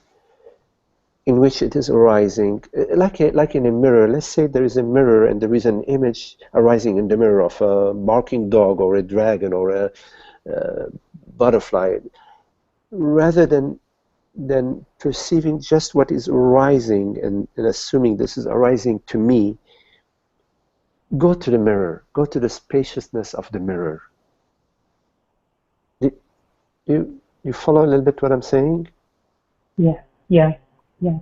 in which it is arising, like in a mirror. Let's say there is a mirror and there is an image arising in the mirror of a barking dog or a dragon or a butterfly. Rather than perceiving just what is arising and assuming this is arising to me, go to the mirror, go to the spaciousness of the mirror. You follow a little bit what I'm saying? Yeah, yeah, yeah.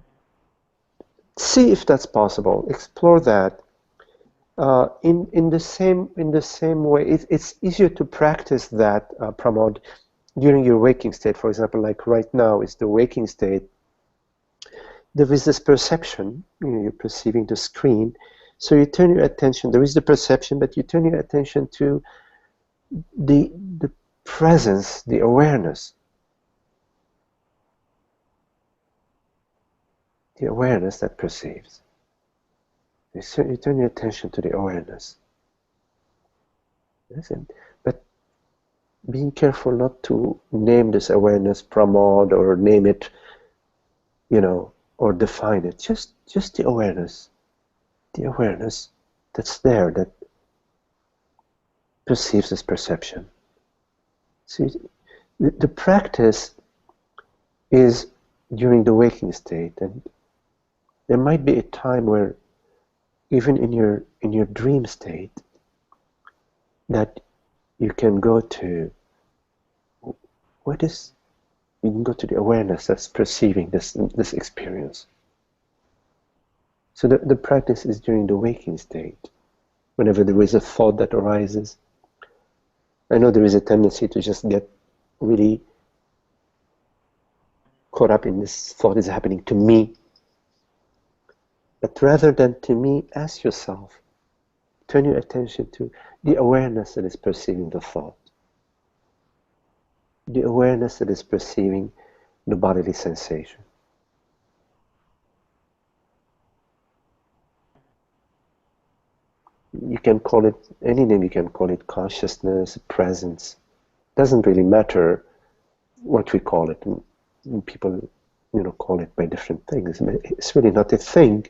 See if that's possible. Explore that. In the same way, it's easier to practice that, Pramod, during your waking state. For example, like right now is the waking state. There is this perception, you're perceiving the screen, so you turn your attention, there is the perception, but you turn your attention to the presence, the awareness that perceives. You turn your attention to the awareness. Listen, but being careful not to name this awareness Pramod, or name it, or define it. Just the awareness that's there, that perceives this perception. See, the practice is during the waking state, and there might be a time where, even in your dream state, that you can go to you can go to the awareness that's perceiving this experience. So the practice is during the waking state. Whenever there is a thought that arises, I know there is a tendency to just get really caught up in this thought is happening to me. But rather than to me, ask yourself, turn your attention to the awareness that is perceiving the thought, the awareness that is perceiving the bodily sensation. You can call it any name. You can call it consciousness, presence. Doesn't really matter what we call it. People, call it by different things. It's really not a thing.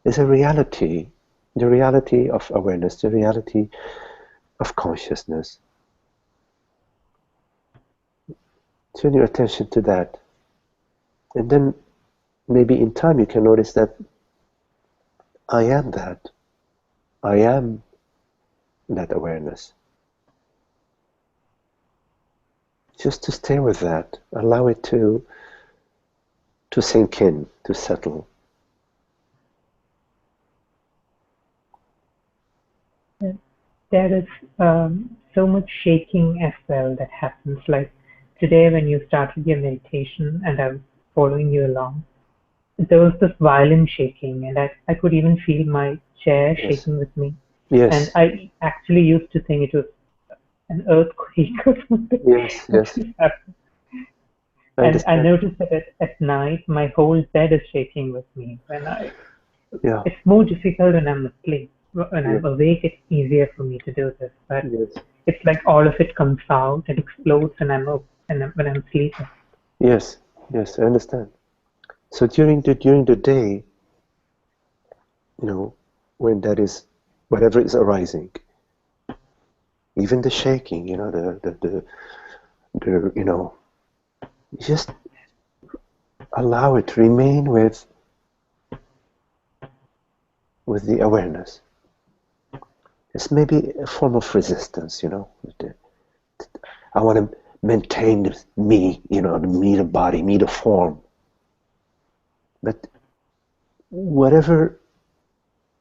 It's a reality. The reality of awareness, the reality of consciousness. Turn your attention to that. And then maybe in time you can notice that I am that. I am that awareness. Just to stay with that. Allow it to sink in, to settle. There is so much shaking as well that happens. Like today when you started your meditation and I was following you along, there was this violent shaking, and I could even feel my chair Yes. shaking with me. And Yes. I actually used to think it was an earthquake or something. Yes. Yes. I And I understand. noticed that at night my whole bed is shaking with me. Yeah. It's more difficult when I'm asleep. When Yes. I'm awake, it's easier for me to do this. But Yes. it's like all of it comes out and explodes when I'm sleeping. Yes. Yes. I understand. So during the day, when that is, whatever is arising, even the shaking, the just allow it, remain with the awareness. It's maybe a form of resistance, I want to maintain me, the body, me, the form. But whatever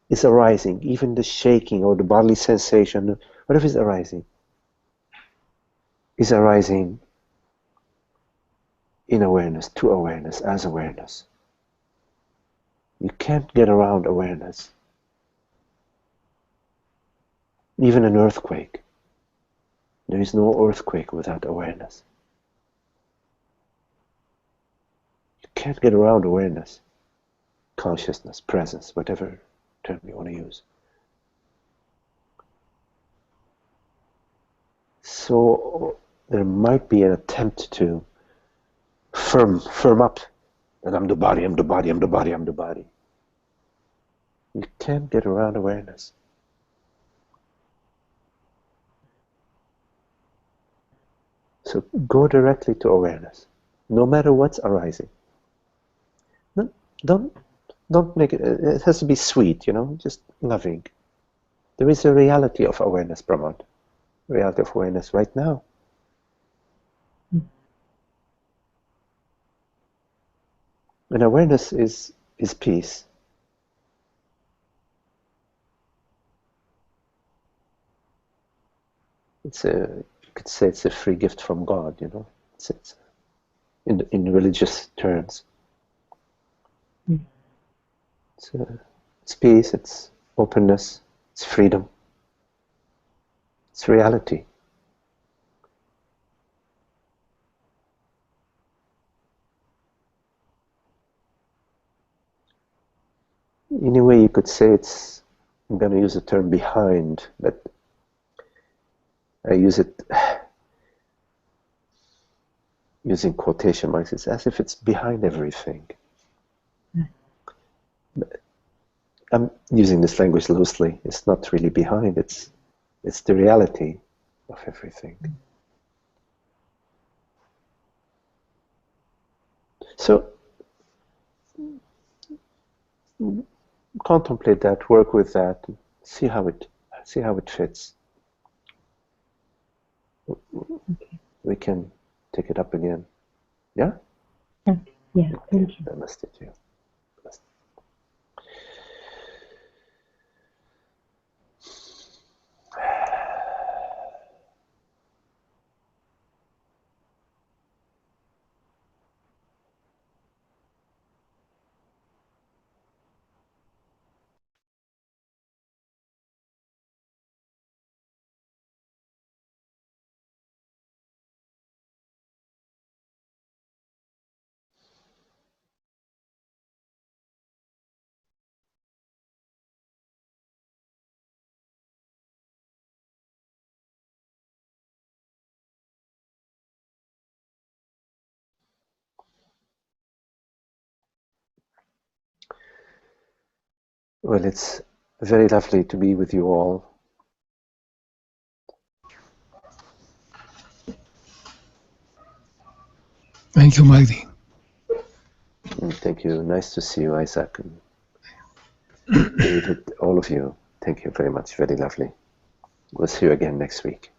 is arising, even the shaking or the bodily sensation, whatever is arising in awareness, to awareness, as awareness. You can't get around awareness. Even an earthquake. There is no earthquake without awareness. You can't get around awareness, consciousness, presence, whatever term you want to use. So there might be an attempt to firm up that I'm the body, I'm the body, I'm the body, I'm the body. You can't get around awareness. So go directly to awareness, no matter what's arising. No, don't make it. It has to be sweet, just loving. There is a reality of awareness, Brahman. Reality of awareness right now. And awareness is peace. You could say it's a free gift from God, It's in religious terms. Mm. It's peace, it's openness, it's freedom, it's reality. In a way, you could say it's, I'm going to use the term behind, but I use it using quotation marks. It's as if it's behind everything. I'm using this language loosely. It's not really behind, it's the reality of everything. So contemplate that, work with that, see how it fits. We can take it up again. Yeah? Okay. Yeah, thank you. Namaste to you. Well, it's very lovely to be with you all. Thank you, Magdi. Thank you. Nice to see you, Isaac. And David, all of you. Thank you very much. Very lovely. We'll see you again next week.